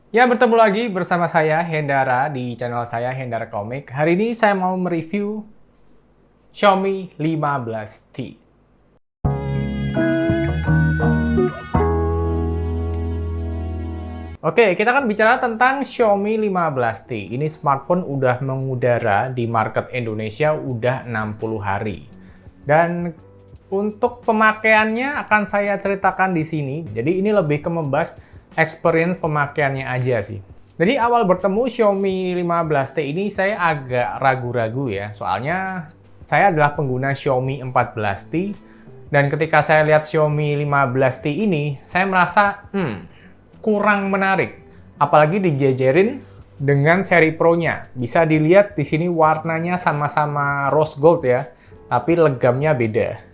Ya, bertemu lagi bersama saya Hendara di channel saya Hendara Komik. Hari ini saya mau mereview Xiaomi 15T. Oke, kita akan bicara tentang Xiaomi 15T. Ini smartphone udah mengudara di market Indonesia udah 60 hari. Dan untuk pemakaiannya akan saya ceritakan di sini. Jadi ini lebih ke membahas experience pemakaiannya aja sih. Jadi awal bertemu Xiaomi 15T ini saya agak ragu-ragu ya. Soalnya saya adalah pengguna Xiaomi 14T. Dan ketika saya lihat Xiaomi 15T ini, saya merasa, kurang menarik, apalagi dijejerin dengan seri Pro-nya. Bisa dilihat di sini warnanya sama-sama rose gold ya, tapi legamnya beda.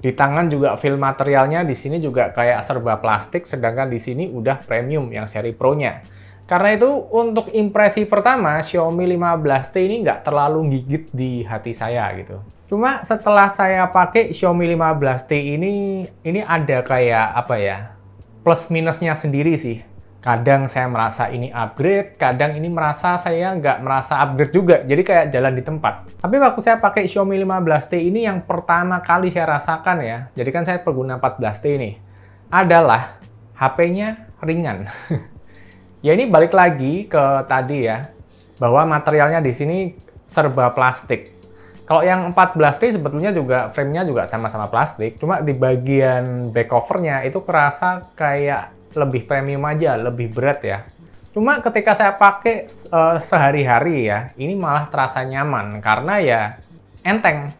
Di tangan juga feel materialnya di sini juga kayak serba plastik, sedangkan di sini udah premium yang seri Pro-nya. Karena itu untuk impresi pertama Xiaomi 15T ini nggak terlalu gigit di hati saya gitu. Cuma setelah saya pakai Xiaomi 15T ini ada kayak apa ya? Plus minusnya sendiri sih. Kadang saya merasa ini upgrade, kadang ini merasa saya nggak merasa upgrade juga. Jadi kayak jalan di tempat. Tapi waktu saya pakai Xiaomi 15T ini yang pertama kali saya rasakan ya, jadi kan saya pengguna 14T ini, adalah HP-nya ringan. Ya ini balik lagi ke tadi ya, bahwa materialnya di sini serba plastik. Kalau yang 14T sebetulnya juga frame-nya juga sama-sama plastik, cuma di bagian back cover-nya itu kerasa kayak lebih premium aja, lebih berat ya. Cuma ketika saya pakai sehari-hari ya, ini malah terasa nyaman karena ya enteng.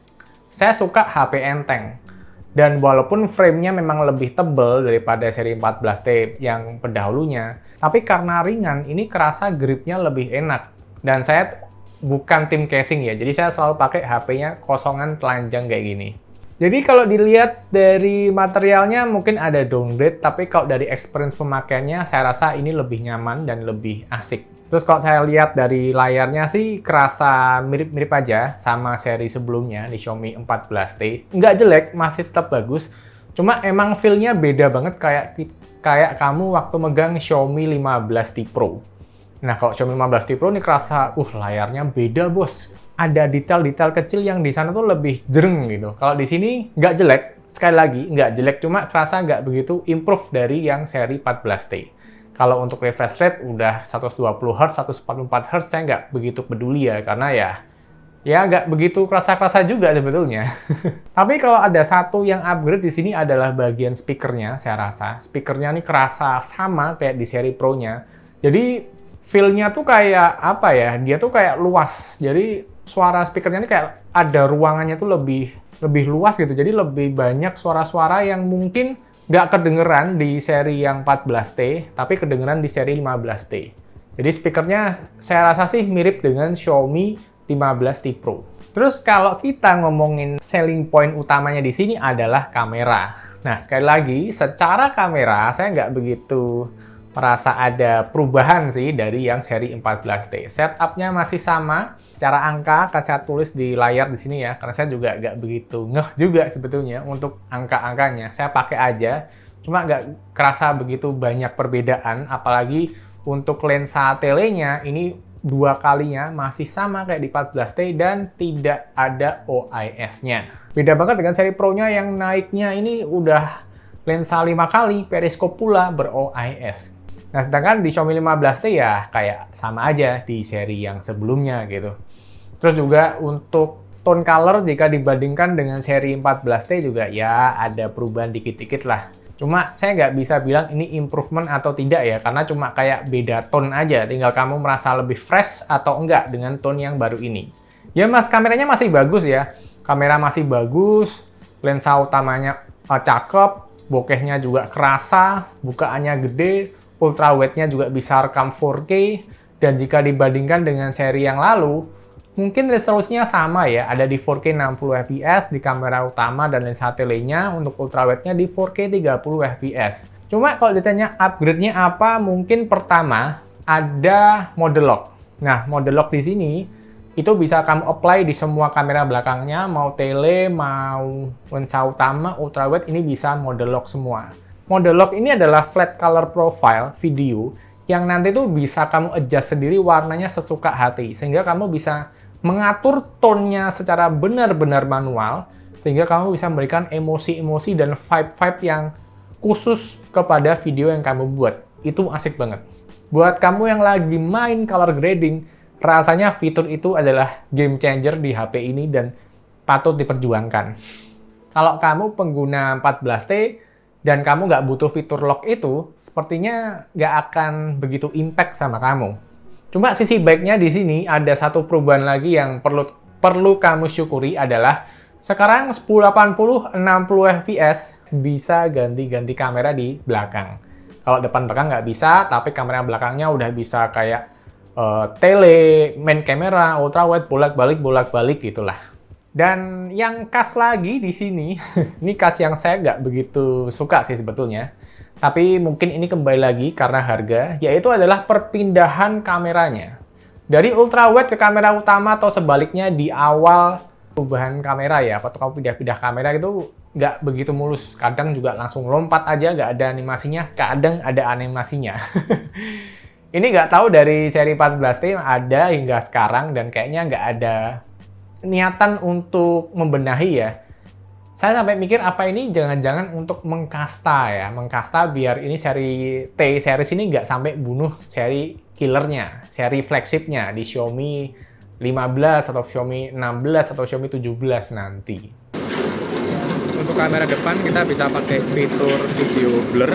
Saya suka HP enteng. Dan walaupun frame-nya memang lebih tebal daripada seri 14T yang pendahulunya, tapi karena ringan, ini kerasa grip-nya lebih enak. Dan saya bukan tim casing ya, jadi saya selalu pakai HP-nya kosongan telanjang kayak gini. Jadi kalau dilihat dari materialnya mungkin ada downgrade, tapi kalau dari experience pemakaiannya saya rasa ini lebih nyaman dan lebih asik. Terus kalau saya lihat dari layarnya sih kerasa mirip-mirip aja sama seri sebelumnya di Xiaomi 14T. Nggak jelek, masih tetap bagus. Cuma emang feel-nya beda banget kayak kamu waktu megang Xiaomi 15T Pro. Nah, kalau Xiaomi 15T Pro ini kerasa, layarnya beda bos. Ada detail-detail kecil yang di sana tuh lebih jereng gitu. Kalau di sini nggak jelek, sekali lagi nggak jelek, cuma kerasa nggak begitu improve dari yang seri 14T. Kalau untuk refresh rate udah 120Hz, 144Hz, saya nggak begitu peduli ya, karena ya nggak begitu kerasa-kerasa juga sebetulnya. Tapi kalau ada satu yang upgrade di sini adalah bagian speakernya, saya rasa. Speakernya ini kerasa sama kayak di seri Pro-nya. Jadi feel-nya tuh kayak apa ya, dia tuh kayak luas. Jadi suara speakernya ini kayak ada ruangannya tuh lebih luas gitu. Jadi lebih banyak suara-suara yang mungkin nggak kedengeran di seri yang 14T, tapi kedengeran di seri 15T. Jadi speakernya saya rasa sih mirip dengan Xiaomi 15T Pro. Terus kalau kita ngomongin selling point utamanya di sini adalah kamera. Nah, sekali lagi, secara kamera saya nggak begitu merasa ada perubahan sih dari yang seri 14T. Setup-nya masih sama. Secara angka akan saya tulis di layar di sini ya, karena saya juga nggak begitu ngeh juga sebetulnya untuk angka-angkanya. Saya pakai aja, cuma nggak kerasa begitu banyak perbedaan, apalagi untuk lensa telenya ini dua kalinya masih sama kayak di 14T dan tidak ada OIS-nya. Beda banget dengan seri Pro-nya yang naiknya ini udah lensa 5 kali, periskop pula ber-OIS. Nah, sedangkan di Xiaomi 15T ya kayak sama aja di seri yang sebelumnya gitu. Terus juga untuk tone color jika dibandingkan dengan seri 14T juga ya ada perubahan dikit-dikit lah. Cuma saya nggak bisa bilang ini improvement atau tidak ya, karena cuma kayak beda tone aja. Tinggal kamu merasa lebih fresh atau enggak dengan tone yang baru ini. Ya, kameranya masih bagus ya. Kamera masih bagus, lensa utamanya cakep, bokehnya juga kerasa, bukaannya gede, ultra wide-nya juga bisa rekam 4K, dan jika dibandingkan dengan seri yang lalu, mungkin resolusinya sama ya, ada di 4K 60fps di kamera utama dan lensa telenya, untuk ultra wide-nya di 4K 30fps. Cuma kalau ditanya upgrade-nya apa, mungkin pertama ada mode lock. Nah, mode lock di sini itu bisa kamu apply di semua kamera belakangnya, mau tele, mau lensa utama, ultra wide, ini bisa mode lock semua. Mode lock ini adalah flat color profile video yang nanti tuh bisa kamu adjust sendiri warnanya sesuka hati, sehingga kamu bisa mengatur tone-nya secara benar-benar manual, sehingga kamu bisa memberikan emosi-emosi dan vibe-vibe yang khusus kepada video yang kamu buat. Itu asik banget. Buat kamu yang lagi main color grading, rasanya fitur itu adalah game changer di HP ini dan patut diperjuangkan. Kalau kamu pengguna 14T dan kamu nggak butuh fitur lock itu, sepertinya nggak akan begitu impact sama kamu. Cuma sisi baiknya di sini ada satu perubahan lagi yang perlu kamu syukuri adalah sekarang 1080 60 fps bisa ganti-ganti kamera di belakang. Kalau depan belakang nggak bisa, tapi kamera belakangnya udah bisa kayak tele, main kamera, ultra wide, bolak-balik gitulah. Dan yang khas lagi di sini, ini khas yang saya nggak begitu suka sih sebetulnya. Tapi mungkin ini kembali lagi karena harga, yaitu adalah perpindahan kameranya. Dari ultra wide ke kamera utama atau sebaliknya di awal perubahan kamera ya, waktu kamu pindah-pindah kamera itu nggak begitu mulus. Kadang juga langsung lompat aja, nggak ada animasinya, kadang ada animasinya. Ini nggak tahu dari seri 14T ada hingga sekarang dan kayaknya nggak ada niatan untuk membenahi ya. Saya sampai mikir apa ini jangan-jangan untuk mengkasta ya, mengkasta biar ini seri T series ini nggak sampai bunuh seri killernya, seri flagshipnya di Xiaomi 15 atau Xiaomi 16 atau Xiaomi 17 nanti. Untuk kamera depan kita bisa pakai fitur video blur.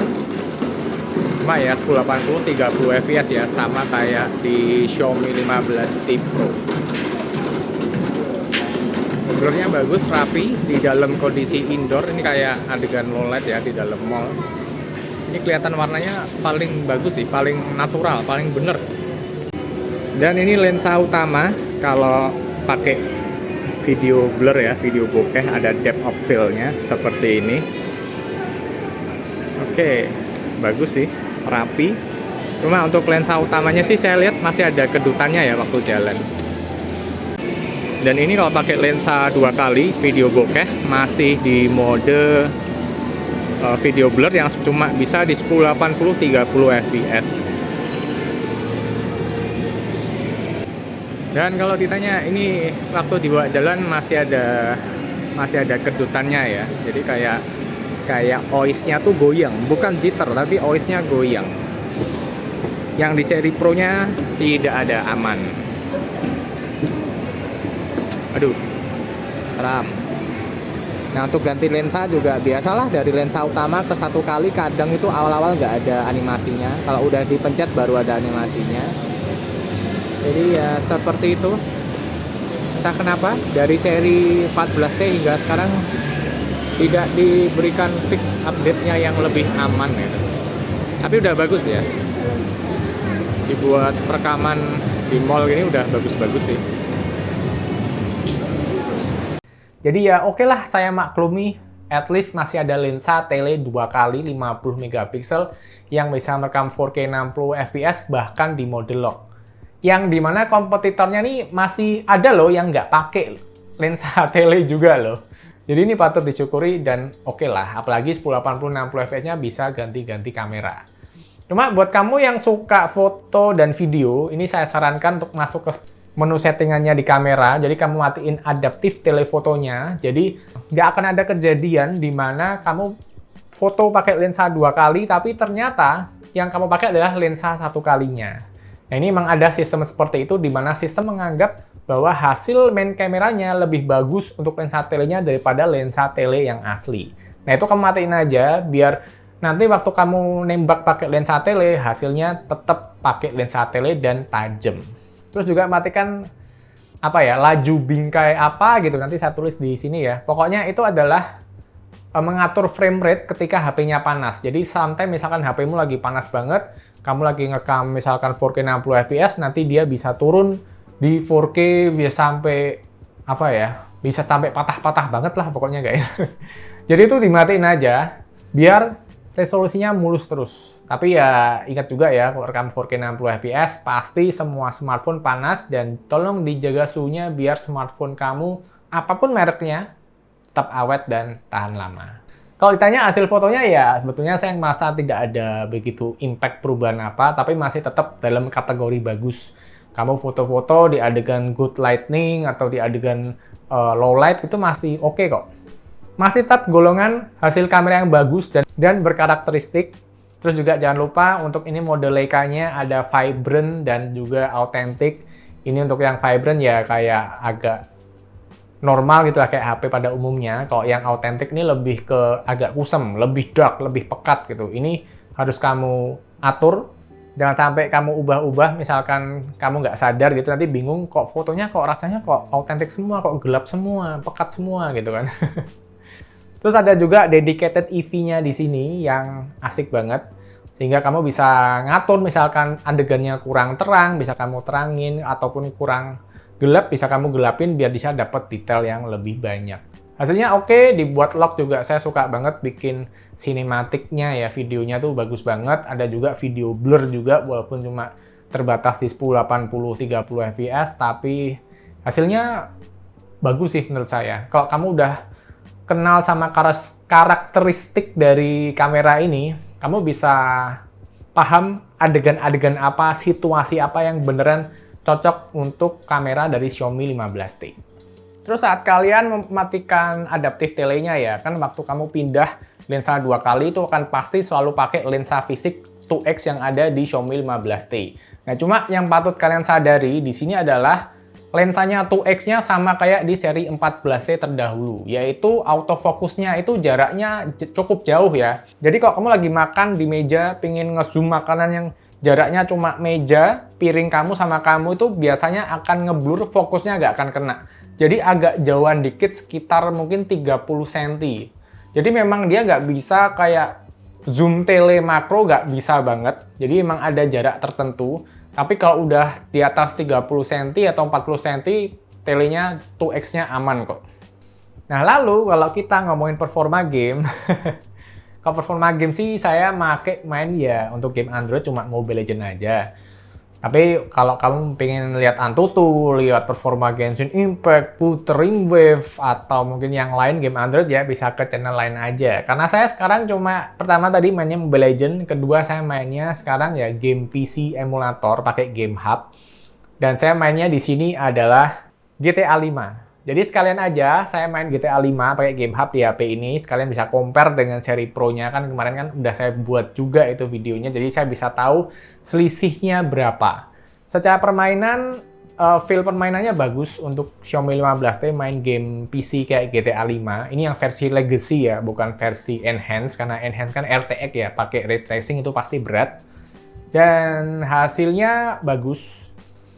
Cuma ya 1080 30 fps ya, sama kayak di Xiaomi 15T Pro. Blurnya bagus, rapi, di dalam kondisi indoor, ini kayak adegan low light ya di dalam mall. Ini kelihatan warnanya paling bagus sih, paling natural, paling bener. Dan ini lensa utama, kalau pakai video blur ya, video bokeh, ada depth of field-nya seperti ini. Oke, bagus sih, rapi. Cuma untuk lensa utamanya sih saya lihat masih ada kedutannya ya waktu jalan. Dan ini kalau pakai lensa 2 kali video bokeh masih di mode video blur yang cuma bisa di 1080 30 fps. Dan kalau ditanya ini waktu dibawa jalan masih ada kedutannya ya. Jadi kayak OIS-nya tuh goyang, bukan jitter tapi OIS-nya goyang. Yang di seri Pro-nya tidak ada, aman. Aduh, seram. Nah, untuk ganti lensa juga biasalah dari lensa utama ke 1 kali, kadang itu awal-awal nggak ada animasinya. Kalau udah dipencet baru ada animasinya. Jadi ya seperti itu. Entah kenapa dari seri 14T hingga sekarang tidak diberikan fix update-nya yang lebih aman gitu. Tapi udah bagus ya. Dibuat rekaman di mall gini udah bagus-bagus sih. Jadi ya oke lah, saya maklumi, at least masih ada lensa tele 2 kali 50 megapiksel yang bisa merekam 4K 60 fps bahkan di mode lock. Yang dimana kompetitornya nih masih ada loh yang nggak pakai lensa tele juga loh. Jadi ini patut disyukuri dan oke lah, apalagi 1080 60 fps-nya bisa ganti-ganti kamera. Cuma buat kamu yang suka foto dan video, ini saya sarankan untuk masuk ke menu settingannya di kamera, jadi kamu matiin adaptif telefotonya, jadi nggak akan ada kejadian di mana kamu foto pakai lensa 2 kali, tapi ternyata yang kamu pakai adalah lensa 1 kalinya. Nah ini memang ada sistem seperti itu, di mana sistem menganggap bahwa hasil main kameranya lebih bagus untuk lensa telenya daripada lensa tele yang asli. Nah itu kamu matiin aja, biar nanti waktu kamu nembak pakai lensa tele, hasilnya tetap pakai lensa tele dan tajam. Terus juga matikan laju bingkai apa gitu, nanti saya tulis di sini ya. Pokoknya itu adalah mengatur frame rate ketika HP-nya panas. Jadi sometimes misalkan HP-mu lagi panas banget, kamu lagi ngerekam misalkan 4K 60 fps, nanti dia bisa turun di 4K bisa sampai bisa sampai patah-patah banget lah pokoknya guys. Jadi itu dimatiin aja biar resolusinya mulus terus. Tapi ya ingat juga ya, kalau rekam 4K 60 fps pasti semua smartphone panas dan tolong dijaga suhunya biar smartphone kamu apapun mereknya tetap awet dan tahan lama. Kalau ditanya hasil fotonya ya sebetulnya saya merasa tidak ada begitu impact perubahan apa, tapi masih tetap dalam kategori bagus. Kamu foto-foto di adegan good lighting atau di adegan low light itu masih oke kok. Masih tetap golongan hasil kamera yang bagus dan berkarakteristik. Terus juga jangan lupa untuk ini mode Leica-nya ada vibrant dan juga authentic. Ini untuk yang vibrant ya kayak agak normal gitu lah kayak HP pada umumnya. Kalau yang authentic ini lebih ke agak kusem, lebih dark, lebih pekat gitu. Ini harus kamu atur. Jangan sampai kamu ubah-ubah, misalkan kamu nggak sadar gitu, nanti bingung kok fotonya kok rasanya kok authentic semua, kok gelap semua, pekat semua gitu kan. Terus ada juga dedicated EV-nya di sini yang asik banget. Sehingga kamu bisa ngatur misalkan adegannya kurang terang, bisa kamu terangin, ataupun kurang gelap, bisa kamu gelapin biar bisa dapat detail yang lebih banyak. Hasilnya oke, dibuat log juga saya suka banget bikin sinematiknya ya, videonya tuh bagus banget. Ada juga video blur juga walaupun cuma terbatas di 1080 30 fps, tapi hasilnya bagus sih menurut saya. Kalau kamu udah kenal sama karakteristik dari kamera ini, kamu bisa paham adegan-adegan apa, situasi apa yang beneran cocok untuk kamera dari Xiaomi 15T. Terus saat kalian mematikan adaptif telenya ya, kan waktu kamu pindah lensa 2 kali itu akan pasti selalu pakai lensa fisik 2x yang ada di Xiaomi 15T. Nah, cuma yang patut kalian sadari di sini adalah lensanya 2x-nya sama kayak di seri 14T terdahulu, yaitu autofokusnya itu jaraknya cukup jauh ya. Jadi kalau kamu lagi makan di meja, pingin ngezoom makanan yang jaraknya cuma meja, piring kamu sama kamu itu biasanya akan ngeblur, fokusnya nggak akan kena. Jadi agak jauhan dikit, sekitar mungkin 30 cm. Jadi memang dia nggak bisa kayak zoom tele makro, nggak bisa banget. Jadi memang ada jarak tertentu. Tapi kalau udah di atas 30 cm atau 40 cm, telenya 2x-nya aman kok. Nah, lalu kalau kita ngomongin performa game, kalau performa game sih saya main ya untuk game Android cuma Mobile Legends aja. Tapi kalau kamu pengen lihat Antutu, lihat performa Genshin Impact, Wuthering Waves, atau mungkin yang lain game Android ya bisa ke channel lain aja. Karena saya sekarang cuma pertama tadi mainnya Mobile Legends, kedua saya mainnya sekarang ya game PC emulator pakai Game Hub. Dan saya mainnya di sini adalah GTA 5. Jadi sekalian aja saya main GTA 5 pakai Game Hub di HP ini, sekalian bisa compare dengan seri Pro-nya, kan kemarin kan udah saya buat juga itu videonya, jadi saya bisa tahu selisihnya berapa. Secara permainan, feel permainannya bagus untuk Xiaomi 15T main game PC kayak GTA 5. Ini yang versi legacy ya, bukan versi enhance, karena enhance kan RTX ya, pakai ray tracing itu pasti berat. Dan hasilnya bagus.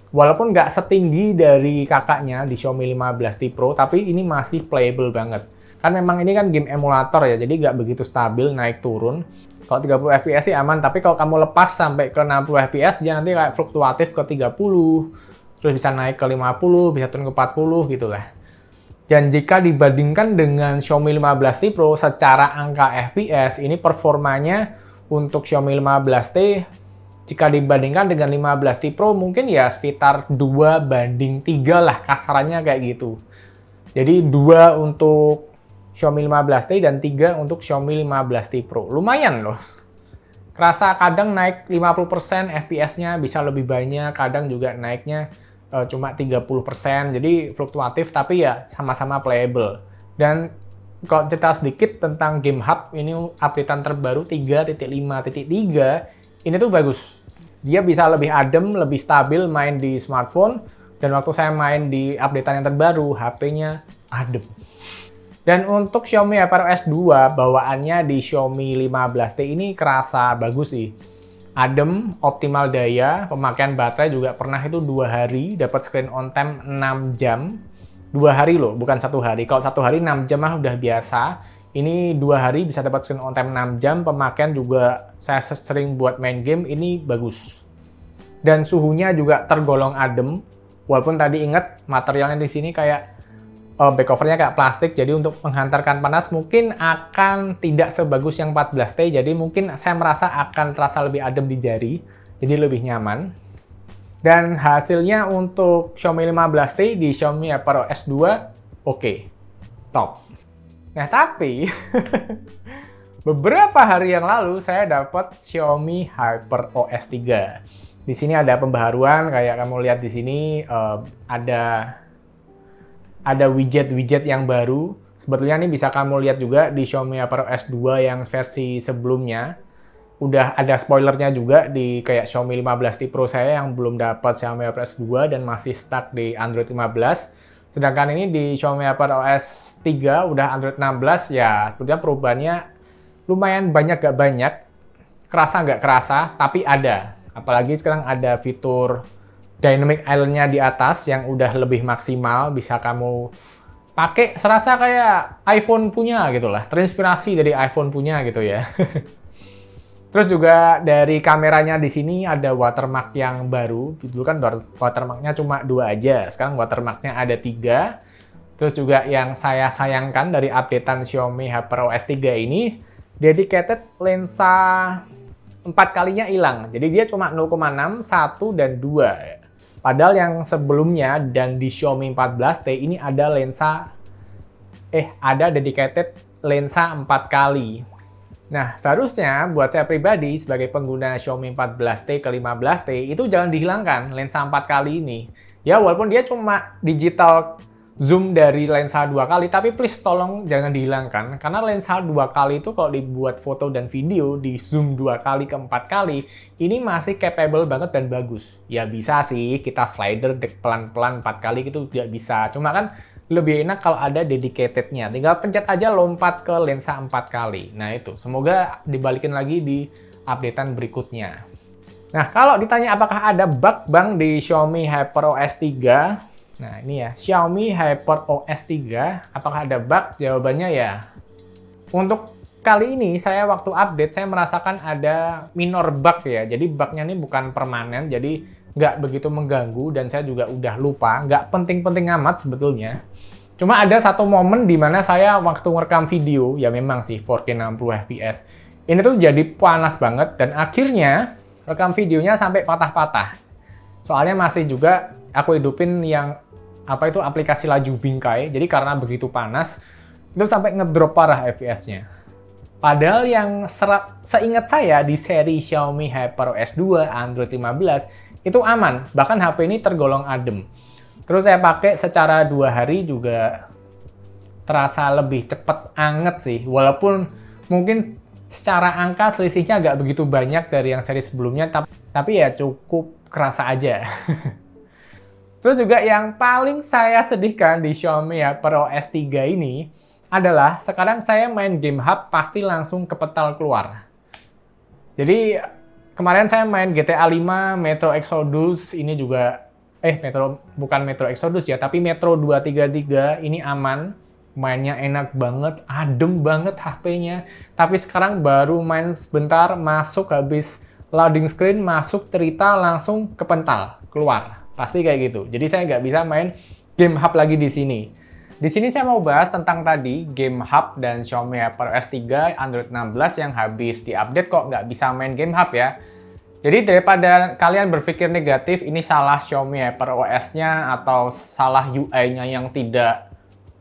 Walaupun nggak setinggi dari kakaknya di Xiaomi 15T Pro, tapi ini masih playable banget. Kan memang ini kan game emulator ya, jadi nggak begitu stabil naik turun. Kalau 30 fps sih aman, tapi kalau kamu lepas sampai ke 60 fps, dia nanti kayak fluktuatif ke 30, terus bisa naik ke 50, bisa turun ke 40 gitu lah. Dan jika dibandingkan dengan Xiaomi 15T Pro secara angka fps, ini performanya untuk Xiaomi 15T jika dibandingkan dengan 15T Pro mungkin ya sekitar 2:3 lah kasarannya kayak gitu. Jadi 2 untuk Xiaomi 15T dan 3 untuk Xiaomi 15T Pro. Lumayan loh. Kerasa kadang naik 50% FPS-nya bisa lebih banyak, kadang juga naiknya cuma 30%. Jadi fluktuatif tapi ya sama-sama playable. Dan kalau cerita sedikit tentang Game Hub, ini updatean terbaru 3.5.3, ini tuh bagus. Dia bisa lebih adem, lebih stabil main di smartphone. Dan waktu saya main di updatean yang terbaru, HP-nya adem. Dan untuk Xiaomi HyperOS 2, bawaannya di Xiaomi 15T ini kerasa bagus sih. Adem, optimal daya, pemakaian baterai juga pernah itu 2 hari, dapat screen on time 6 jam. 2 hari loh, bukan 1 hari. Kalau 1 hari 6 jam mah udah biasa. Ini 2 hari bisa dapat screen on time 6 jam, pemakaian juga saya sering buat main game, ini bagus. Dan suhunya juga tergolong adem, walaupun tadi ingat materialnya di sini kayak back covernya kayak plastik, jadi untuk menghantarkan panas mungkin akan tidak sebagus yang 14T, jadi mungkin saya merasa akan terasa lebih adem di jari, jadi lebih nyaman. Dan hasilnya untuk Xiaomi 15T di Xiaomi HyperOS 2, oke, top. Nah, tapi beberapa hari yang lalu saya dapat Xiaomi HyperOS 3. Di sini ada pembaharuan, kayak kamu lihat di sini ada widget-widget yang baru. Sebetulnya ini bisa kamu lihat juga di Xiaomi HyperOS 2 yang versi sebelumnya. Udah ada spoilernya juga di kayak Xiaomi 15T Pro saya yang belum dapat Xiaomi HyperOS 2 dan masih stuck di Android 15. Sedangkan ini di Xiaomi HyperOS 3 udah Android 16, ya sebetulnya perubahannya lumayan banyak gak banyak, kerasa nggak kerasa, tapi ada. Apalagi sekarang ada fitur Dynamic Island-nya di atas yang udah lebih maksimal, bisa kamu pakai serasa kayak iPhone punya gitu lah, terinspirasi dari iPhone punya gitu ya. Terus juga dari kameranya di sini ada watermark yang baru. Dulu kan watermarknya cuma 2 aja, sekarang watermarknya ada 3. Terus juga yang saya sayangkan dari updatean Xiaomi HyperOS 3 ini, dedicated lensa 4 kalinya hilang. Jadi dia cuma 0,6, 1, dan 2. Padahal yang sebelumnya dan di Xiaomi 14T ini ada dedicated lensa 4 kali. Nah, seharusnya buat saya pribadi sebagai pengguna Xiaomi 14T ke 15T itu jangan dihilangkan lensa 4 kali ini. Ya, walaupun dia cuma digital zoom dari lensa 2 kali, tapi please tolong jangan dihilangkan. Karena lensa 2 kali itu kalau dibuat foto dan video di zoom 2 kali ke 4 kali, ini masih capable banget dan bagus. Ya bisa sih, kita slider pelan-pelan 4 kali itu tidak bisa. Cuma kan lebih enak kalau ada dedicated-nya. Tinggal pencet aja lompat ke lensa 4 kali. Nah itu, semoga dibalikin lagi di updatean berikutnya. Nah, kalau ditanya apakah ada bug bang di Xiaomi HyperOS 3? Nah ini ya, Xiaomi HyperOS 3, apakah ada bug? Jawabannya ya, untuk kali ini saya waktu update, saya merasakan ada minor bug ya. Jadi bugnya ini bukan permanen, jadi nggak begitu mengganggu dan saya juga udah lupa, nggak penting-penting amat sebetulnya. Cuma ada satu momen di mana saya waktu ngerekam video, ya memang sih 4K 60 fps, ini tuh jadi panas banget dan akhirnya rekam videonya sampai patah-patah. Soalnya masih juga aku hidupin yang aplikasi laju bingkai, jadi karena begitu panas, itu sampai ngedrop parah fps-nya. Padahal yang seingat saya di seri Xiaomi HyperOS 2 Android 15 itu aman, bahkan HP ini tergolong adem. Terus saya pakai secara 2 hari juga terasa lebih cepet anget sih, walaupun mungkin secara angka selisihnya nggak begitu banyak dari yang seri sebelumnya, tapi ya cukup kerasa aja. Terus juga yang paling saya sedihkan di Xiaomi HyperOS 3 ini adalah sekarang saya main game hub pasti langsung kepetal keluar. Jadi kemarin saya main GTA 5, Metro Exodus, ini juga bukan Metro Exodus ya, tapi Metro 233 ini aman, mainnya enak banget, adem banget HP-nya. Tapi sekarang baru main sebentar, masuk habis loading screen, masuk cerita langsung kepental keluar. Pasti kayak gitu. Jadi saya nggak bisa main game hub lagi di sini. Di sini saya mau bahas tentang tadi game hub dan Xiaomi HyperOS 3 Android 16 yang habis diupdate kok nggak bisa main game hub ya. Jadi daripada kalian berpikir negatif ini salah Xiaomi HyperOS-nya atau salah UI-nya yang tidak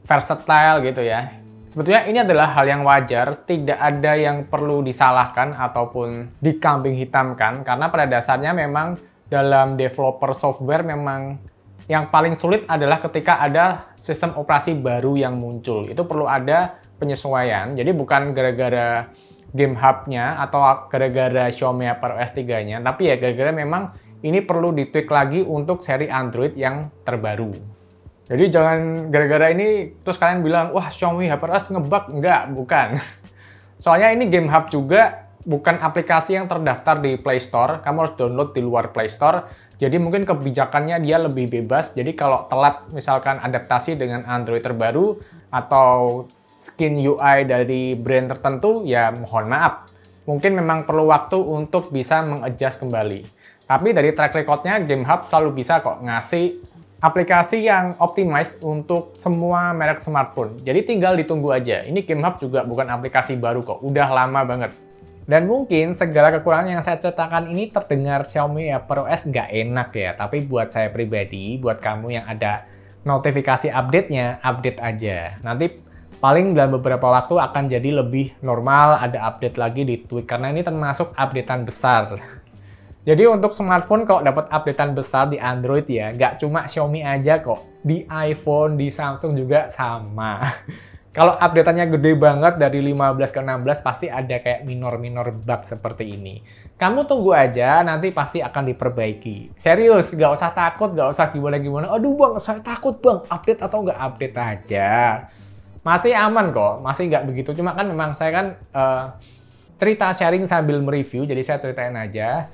versatile gitu ya. Sebetulnya ini adalah hal yang wajar, tidak ada yang perlu disalahkan ataupun dikambing hitamkan karena pada dasarnya memang dalam developer software memang yang paling sulit adalah ketika ada sistem operasi baru yang muncul. Itu perlu ada penyesuaian. Jadi bukan gara-gara game hub-nya atau gara-gara Xiaomi HyperOS 3-nya, tapi ya gara-gara memang ini perlu ditweak lagi untuk seri Android yang terbaru. Jadi jangan gara-gara ini terus kalian bilang, wah Xiaomi HyperOS ngebug. Enggak, bukan. Soalnya ini game hub juga bukan aplikasi yang terdaftar di Play Store, kamu harus download di luar Play Store, jadi mungkin kebijakannya dia lebih bebas, jadi kalau telat misalkan adaptasi dengan Android terbaru, atau skin UI dari brand tertentu, ya mohon maaf. Mungkin memang perlu waktu untuk bisa mengadjust kembali. Tapi dari track record-nya, Game Hub selalu bisa kok ngasih aplikasi yang optimize untuk semua merek smartphone. Jadi tinggal ditunggu aja. Ini Game Hub juga bukan aplikasi baru kok, udah lama banget. Dan mungkin segala kekurangan yang saya ceritakan ini terdengar Xiaomi HyperOS nggak enak ya. Tapi buat saya pribadi, buat kamu yang ada notifikasi update-nya, update aja. Nanti paling dalam beberapa waktu akan jadi lebih normal, ada update lagi di Tweak, karena ini termasuk updatean besar. Jadi untuk smartphone kalau dapat updatean besar di Android ya, nggak cuma Xiaomi aja kok, di iPhone, di Samsung juga sama. Kalau update-annya gede banget dari 15 ke 16 pasti ada kayak minor-minor bug seperti ini. Kamu tunggu aja, nanti pasti akan diperbaiki. Serius, nggak usah takut, nggak usah gimana-gimana. Aduh bang, saya takut bang, update atau nggak update aja. Masih aman kok, masih nggak begitu. Cuma kan memang saya kan cerita sharing sambil mereview, jadi saya ceritain aja.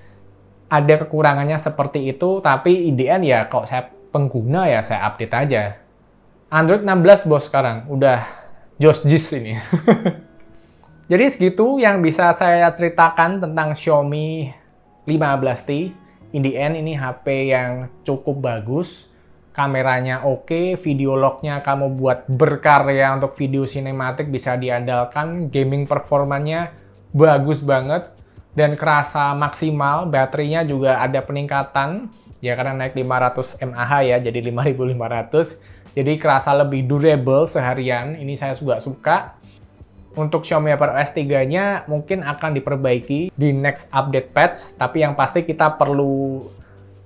Ada kekurangannya seperti itu, tapi in the end ya kalau saya pengguna ya saya update aja. Android 16 bos sekarang, udah Jis ini. Jadi segitu yang bisa saya ceritakan tentang Xiaomi 15T. In the end ini HP yang cukup bagus. Kameranya oke, video lognya kamu buat berkarya untuk video sinematik bisa diandalkan. Gaming performanya bagus banget dan kerasa maksimal. Baterainya juga ada peningkatan. Ya karena naik 500 mAh ya, jadi 5500. Jadi kerasa lebih durable seharian. Ini saya juga suka. Untuk Xiaomi HyperOS 3-nya mungkin akan diperbaiki di next update patch. Tapi yang pasti kita perlu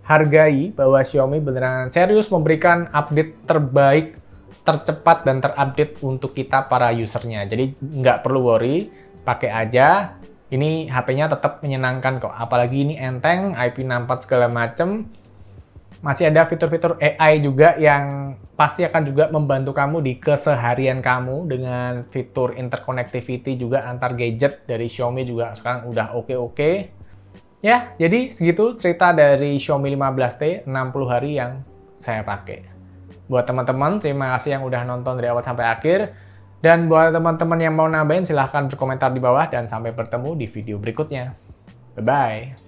hargai bahwa Xiaomi beneran serius memberikan update terbaik, tercepat, dan terupdate untuk kita para usernya. Jadi nggak perlu worry, pakai aja. Ini HP-nya tetap menyenangkan kok. Apalagi ini enteng, IP64 segala macem. Masih ada fitur-fitur AI juga yang pasti akan juga membantu kamu di keseharian kamu dengan fitur interconnectivity juga antar gadget dari Xiaomi juga sekarang udah oke-oke. Ya, jadi segitu cerita dari Xiaomi 15T 60 hari yang saya pakai. Buat teman-teman, terima kasih yang udah nonton dari awal sampai akhir. Dan buat teman-teman yang mau nambahin silahkan berkomentar di bawah dan sampai bertemu di video berikutnya. Bye-bye.